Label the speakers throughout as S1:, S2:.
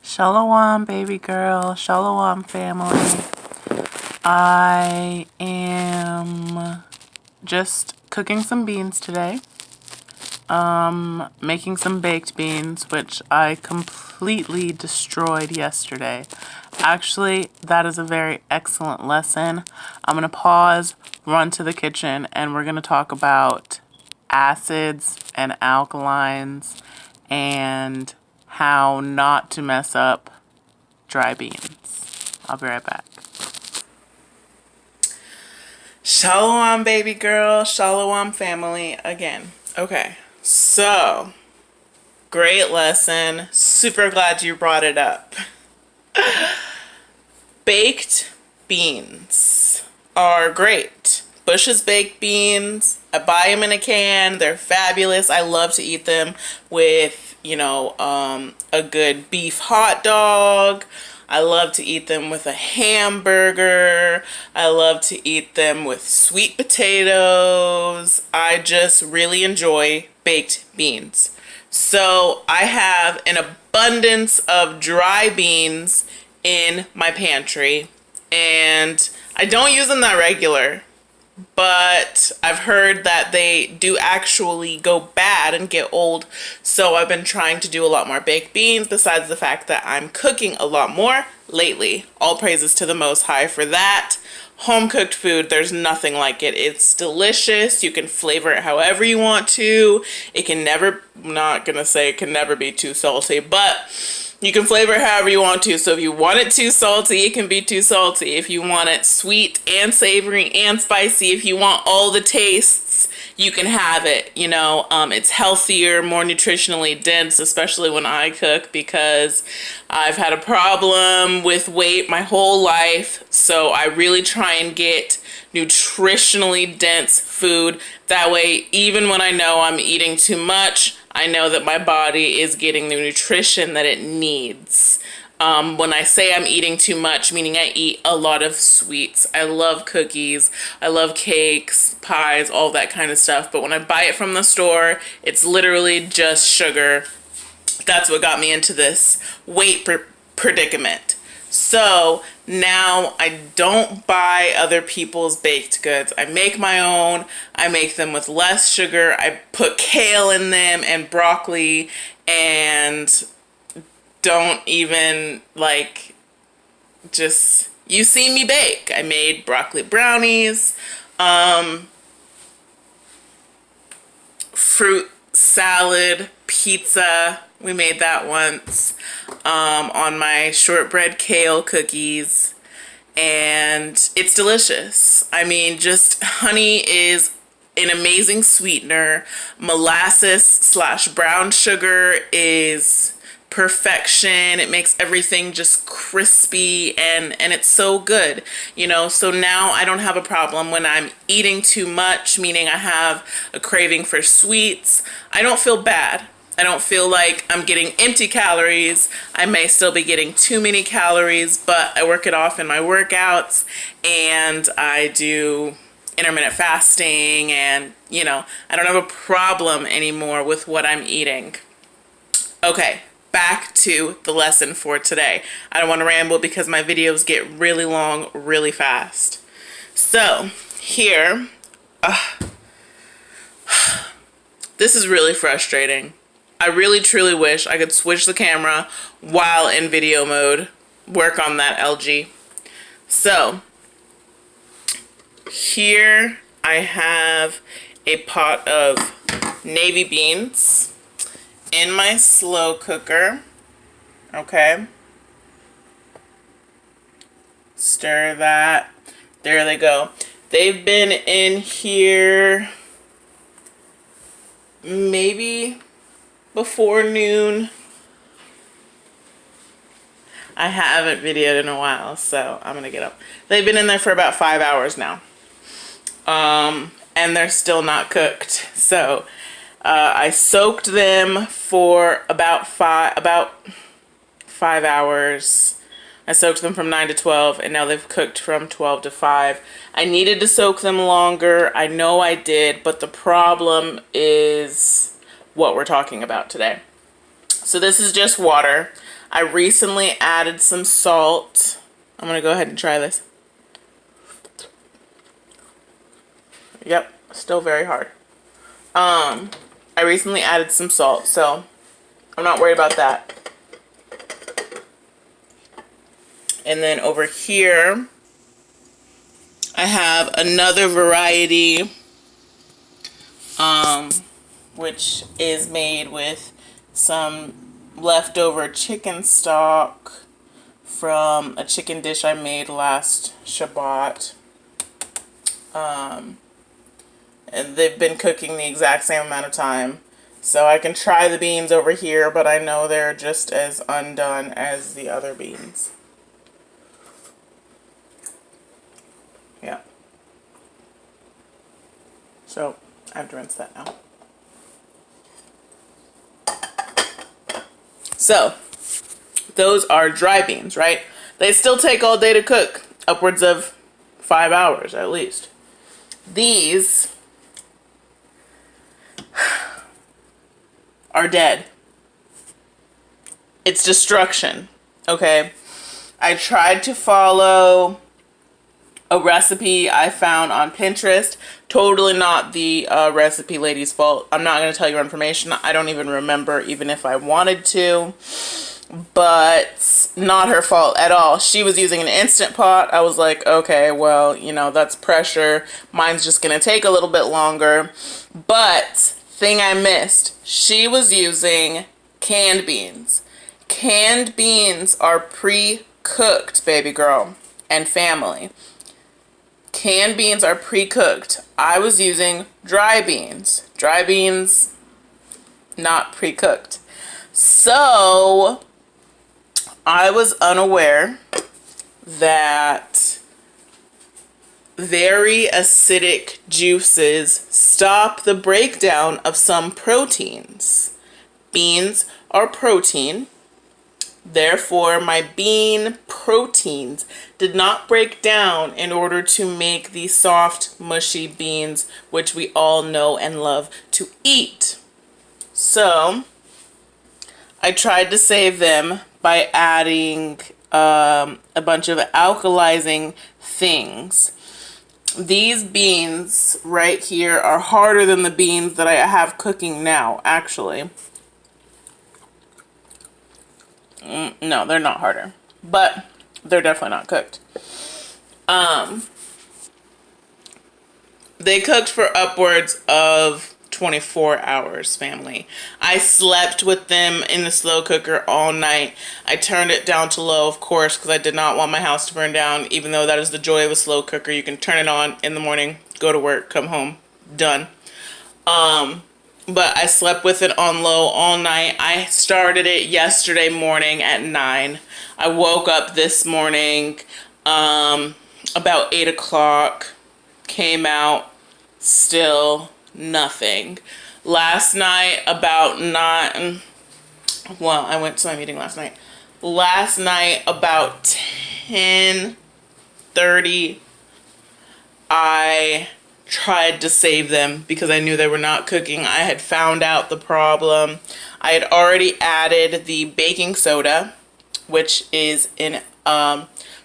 S1: Shalom, baby girl. Shalom, family. I am just cooking some beans today. Making some baked beans, which I completely destroyed yesterday. Actually, that is a very excellent lesson. I'm going to pause, run to the kitchen, and we're going to talk about acids and alkalines and how not to mess up dry beans. I'll be right back. Shalom, baby girl. Shalom, family. Again. Okay, so great lesson. Super glad you brought it up. Baked beans are great. Bush's baked beans. I buy them in a can. They're fabulous. I love to eat them with, a good beef hot dog. I love to eat them with a hamburger. I love to eat them with sweet potatoes. I just really enjoy baked beans. So I have an abundance of dry beans in my pantry, and I don't use them that regular, but I've heard that they do actually go bad and get old, so I've been trying to do a lot more baked beans, besides the fact that I'm cooking a lot more lately. All praises to the Most High for that. Home cooked food, there's nothing like it. It's delicious. You can flavor it however you want to. It can never, I'm not gonna say it can never be too salty, but you can flavor it however you want to. So if you want it too salty, it can be too salty. If you want it sweet and savory and spicy, if you want all the tastes, you can have it. It's healthier, more nutritionally dense, especially when I cook, because I've had a problem with weight my whole life. So I really try and get nutritionally dense food. That way, even when I know I'm eating too much, I know that my body is getting the nutrition that it needs. When I say I'm eating too much, meaning I eat a lot of sweets. I love cookies, I love cakes, pies, all that kind of stuff. But when I buy it from the store, it's literally just sugar. That's what got me into this weight predicament. So now I don't buy other people's baked goods. I make my own. I make them with less sugar. I put kale in them and broccoli, and don't even you see me bake. I made broccoli brownies, fruit salad, pizza. We made that once on my shortbread kale cookies, and it's delicious. I mean, just honey is an amazing sweetener. Molasses / brown sugar is perfection. It makes everything just crispy, and it's so good, so now I don't have a problem when I'm eating too much, meaning I have a craving for sweets. I don't feel bad. I don't feel like I'm getting empty calories. I may still be getting too many calories, but I work it off in my workouts, and I do intermittent fasting, and I don't have a problem anymore with what I'm eating. Okay, back to the lesson for today. I don't want to ramble because my videos get really long really fast. So here, this is really frustrating. I really truly wish I could switch the camera while in video mode, work on that LG. So here I have a pot of navy beans in my slow cooker. Okay. Stir that. There they go. They've been in here maybe before noon. I haven't videoed in a while, so I'm gonna get up. They've been in there for about 5 hours now. And they're still not cooked. So I soaked them for about five hours. I soaked them from 9 to 12, and now they've cooked from 12 to 5. I needed to soak them longer. I know I did, but the problem is what we're talking about today. So this is just water. I recently added some salt. I'm gonna go ahead and try this. Yep, still very hard. I recently added some salt, so I'm not worried about that. And then over here, I have another variety, which is made with some leftover chicken stock from a chicken dish I made last Shabbat. And they've been cooking the exact same amount of time. So I can try the beans over here, but I know they're just as undone as the other beans. Yeah. So I have to rinse that now. So those are dry beans, right? They still take all day to cook, upwards of 5 hours at least. These are dead. It's destruction, okay? I tried to follow a recipe I found on Pinterest. Totally not the recipe lady's fault. I'm not going to tell you information. I don't even remember, even if I wanted to. But not her fault at all. She was using an Instant Pot. I was like, okay, well, you know, that's pressure. Mine's just going to take a little bit longer. But thing I missed, she was using canned beans. Canned beans are pre-cooked, baby girl and family. Canned beans are pre-cooked. I was using dry beans. Dry beans, not pre-cooked. So I was unaware that very acidic juices stop the breakdown of some proteins. Beans are protein. Therefore, my bean proteins did not break down in order to make the soft, mushy beans, which we all know and love to eat. So I tried to save them by adding a bunch of alkalizing things. These beans right here are harder than the beans that I have cooking now, actually. No, they're not harder, but they're definitely not cooked. They cooked for upwards of 24 hours, family. I slept with them in the slow cooker all night. I turned it down to low, of course, because I did not want my house to burn down, even though that is the joy of a slow cooker. You can turn it on in the morning, go to work, come home, done. But I slept with it on low all night. I started it yesterday morning at 9. I woke up this morning about 8 o'clock, came out, still nothing. Last night about 9, well, I went to my meeting last night. Last night about 10:30, I tried to save them because I knew they were not cooking. I had found out the problem. I had already added the baking soda, which is an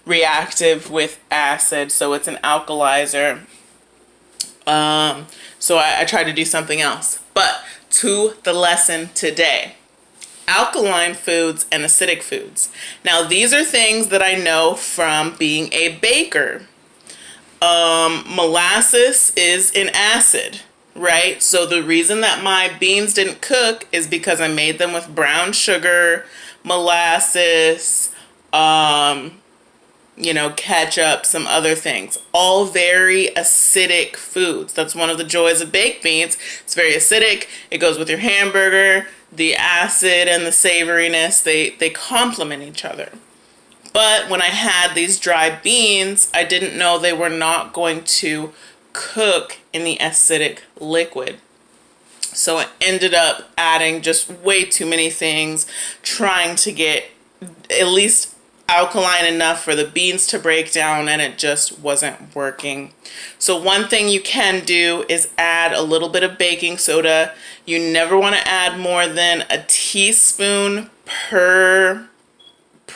S1: reactive with acid, so it's an alkalizer. So I tried to do something else. But to the lesson today. Alkaline foods and acidic foods. Now these are things that I know from being a baker. Molasses is an acid, right? So the reason that my beans didn't cook is because I made them with brown sugar, molasses, ketchup, some other things. All very acidic foods. That's one of the joys of baked beans. It's very acidic. It goes with your hamburger. The acid and the savoriness, they complement each other. But when I had these dry beans, I didn't know they were not going to cook in the acidic liquid. So I ended up adding just way too many things, trying to get at least alkaline enough for the beans to break down, and it just wasn't working. So one thing you can do is add a little bit of baking soda. You never want to add more than a teaspoon per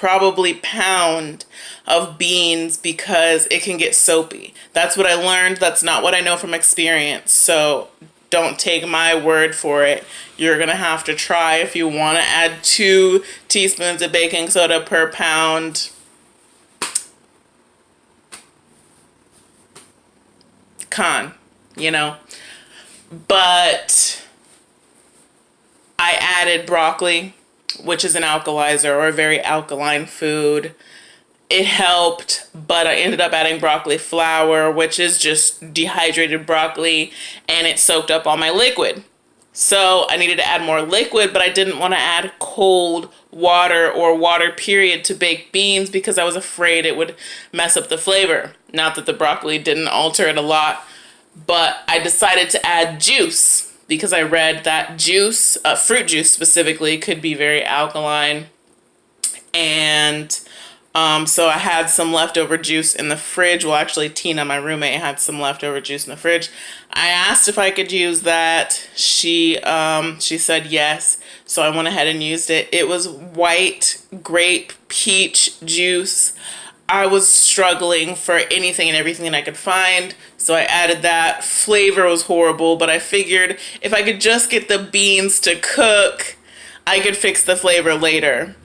S1: probably pound of beans because it can get soapy. That's what I learned. That's not what I know from experience. So don't take my word for it. You're going to have to try if you want to add 2 teaspoons of baking soda per pound. Con, you know. But I added broccoli, which is an alkalizer or a very alkaline food. It helped, but I ended up adding broccoli flour, which is just dehydrated broccoli, and it soaked up all my liquid. So I needed to add more liquid, but I didn't want to add cold water or water period to baked beans because I was afraid it would mess up the flavor. Not that the broccoli didn't alter it a lot, but I decided to add juice because I read that juice, fruit juice specifically, could be very alkaline. And so I had some leftover juice in the fridge. Well, actually, Tina, my roommate, had some leftover juice in the fridge. I asked if I could use that. She said yes. So I went ahead and used it. It was white grape peach juice. I was struggling for anything and everything that I could find. So I added that. Flavor was horrible, but I figured if I could just get the beans to cook, I could fix the flavor later.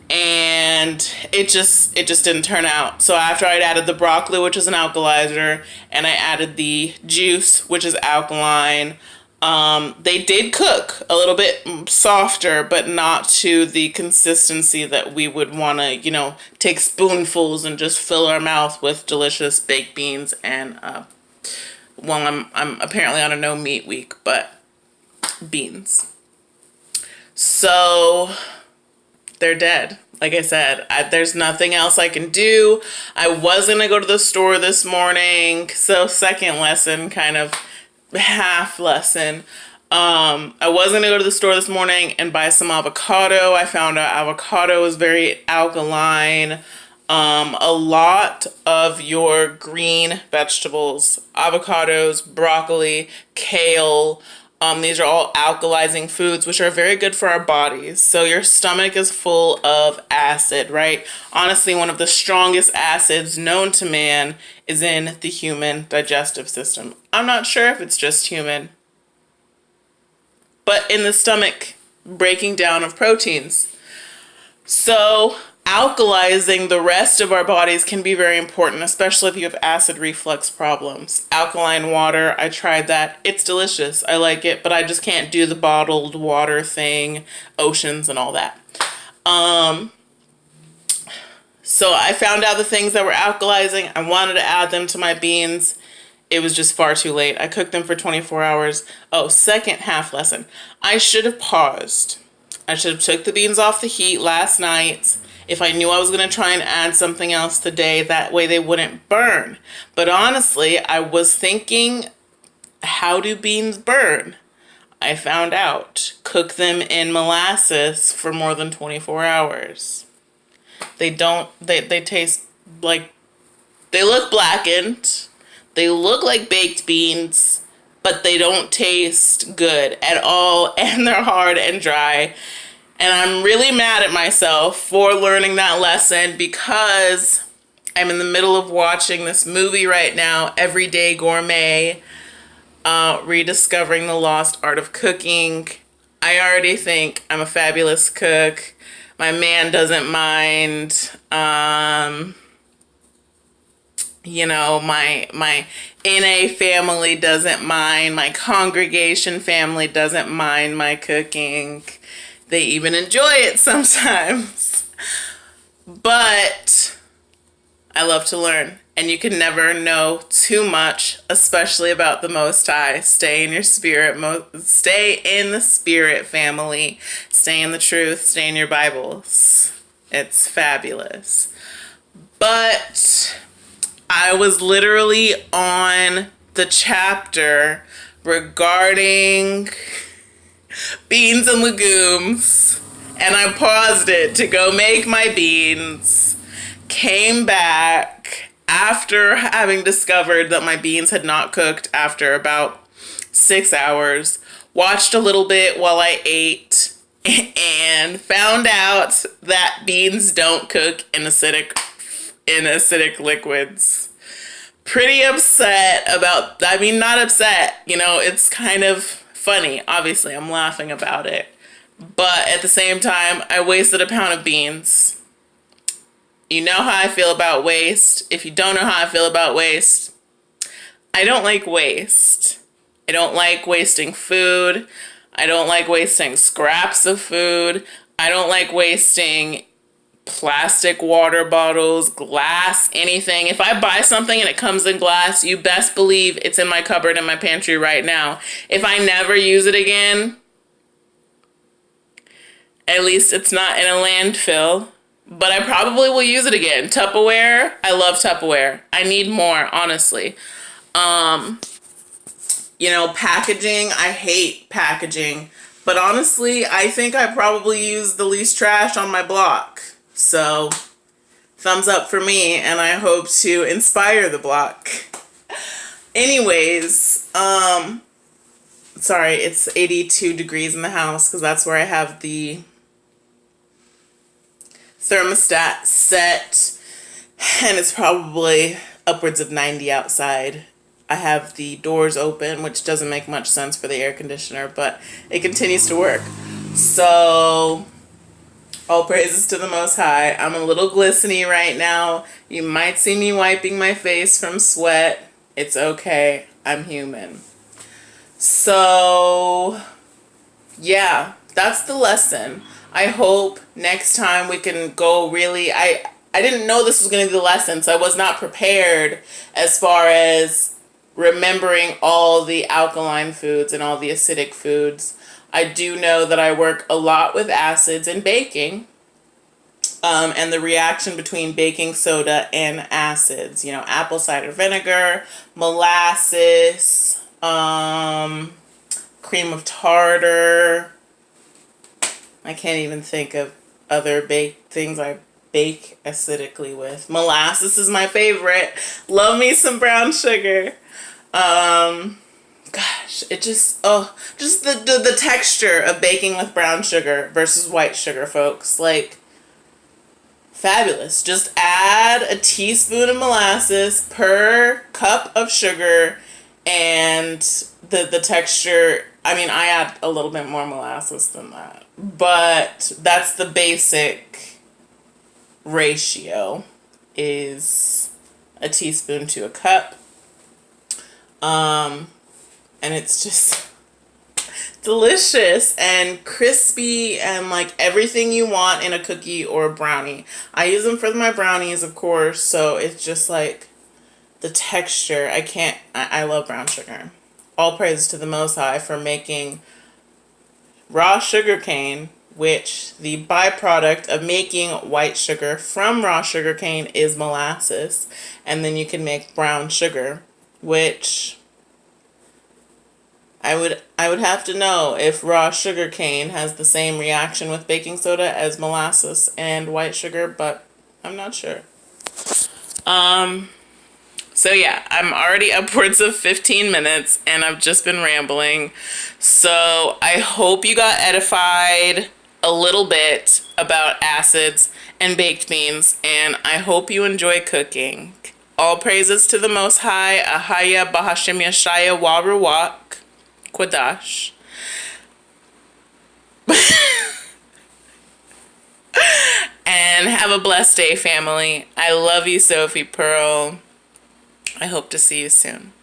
S1: And it just didn't turn out. So after I'd added the broccoli, which is an alkalizer, and I added the juice, which is alkaline, they did cook a little bit softer, but not to the consistency that we would want to, you know, take spoonfuls and just fill our mouth with delicious baked beans. And well, I'm apparently on a no meat week, but beans. So they're dead. Like I said, there's nothing else I can do. I was going to go to the store this morning. So second lesson, kind of half lesson. I was going to go to the store this morning and buy some avocado. I found out avocado is very alkaline. A lot of your green vegetables, avocados, broccoli, kale, these are all alkalizing foods, which are very good for our bodies. So your stomach is full of acid, right? Honestly, one of the strongest acids known to man is in the human digestive system. I'm not sure if it's just human, but in the stomach, breaking down of proteins. So alkalizing the rest of our bodies can be very important, especially if you have acid reflux problems. Alkaline water, I tried that. It's delicious. I like it, but I just can't do the bottled water thing, oceans and all that. So I found out the things that were alkalizing. I wanted to add them to my beans. It was just far too late. I cooked them for 24 hours. Oh, second half lesson. I should have paused. I should have took the beans off the heat last night. If I knew I was going to try and add something else today, that way they wouldn't burn. But honestly, I was thinking, how do beans burn? I found out. Cook them in molasses for more than 24 hours. They taste like, they look blackened. They look like baked beans, but they don't taste good at all, and they're hard and dry. And I'm really mad at myself for learning that lesson because I'm in the middle of watching this movie right now, Everyday Gourmet, Rediscovering the Lost Art of Cooking. I already think I'm a fabulous cook. My man doesn't mind. My NA family doesn't mind. My congregation family doesn't mind my cooking. They even enjoy it sometimes. But I love to learn. And you can never know too much, especially about the Most High. Stay in your spirit. Stay in the spirit, family. Stay in the truth. Stay in your Bibles. It's fabulous. But I was literally on the chapter regarding beans and legumes, and I paused it to go make my beans, came back after having discovered that my beans had not cooked after about 6 hours, watched a little bit while I ate, and found out that beans don't cook in acidic liquids. Pretty upset about, I mean, not upset, you know, it's kind of funny. Obviously, I'm laughing about it. But at the same time, I wasted a pound of beans. You know how I feel about waste. If you don't know how I feel about waste, I don't like waste. I don't like wasting food. I don't like wasting scraps of food. I don't like wasting plastic water bottles, glass, anything. If I buy something and it comes in glass, you best believe it's in my cupboard in my pantry right now. If I never use it again, at least it's not in a landfill. But I probably will use it again. Tupperware, I love Tupperware. I need more, honestly. You know, packaging, I hate packaging. But honestly, I think I probably use the least trash on my block. So, thumbs up for me, and I hope to inspire the block. Anyways, sorry, it's 82 degrees in the house because that's where I have the thermostat set, and it's probably upwards of 90 outside. I have the doors open, which doesn't make much sense for the air conditioner, but it continues to work. So, all praises to the Most High. I'm a little glistening right now. You might see me wiping my face from sweat. It's okay. I'm human. So, yeah, that's the lesson. I hope next time we can go really... I didn't know this was going to be the lesson, so I was not prepared as far as remembering all the alkaline foods and all the acidic foods. I do know that I work a lot with acids in baking, and the reaction between baking soda and acids. You know, apple cider vinegar, molasses, cream of tartar. I can't even think of other baked things I bake acidically with. Molasses is my favorite. Love me some brown sugar. Gosh, it just, just the texture of baking with brown sugar versus white sugar, folks. Like, fabulous. Just add a teaspoon of molasses per cup of sugar, and the texture, I mean, I add a little bit more molasses than that, but that's the basic ratio, is a teaspoon to a cup. And it's just delicious and crispy and like everything you want in a cookie or a brownie. I use them for my brownies, of course, so it's just like the texture. I love brown sugar. All praise to the Most High for making raw sugar cane, which the byproduct of making white sugar from raw sugar cane is molasses. And then you can make brown sugar, which I would have to know if raw sugar cane has the same reaction with baking soda as molasses and white sugar, but I'm not sure. So yeah, I'm already upwards of 15 minutes and I've just been rambling. So I hope you got edified a little bit about acids and baked beans, and I hope you enjoy cooking. All praises to the Most High. Ahaya Bahashem Yashaya Waruwak Quadash. And have a blessed day, family. I love you, Sophie Pearl. I hope to see you soon.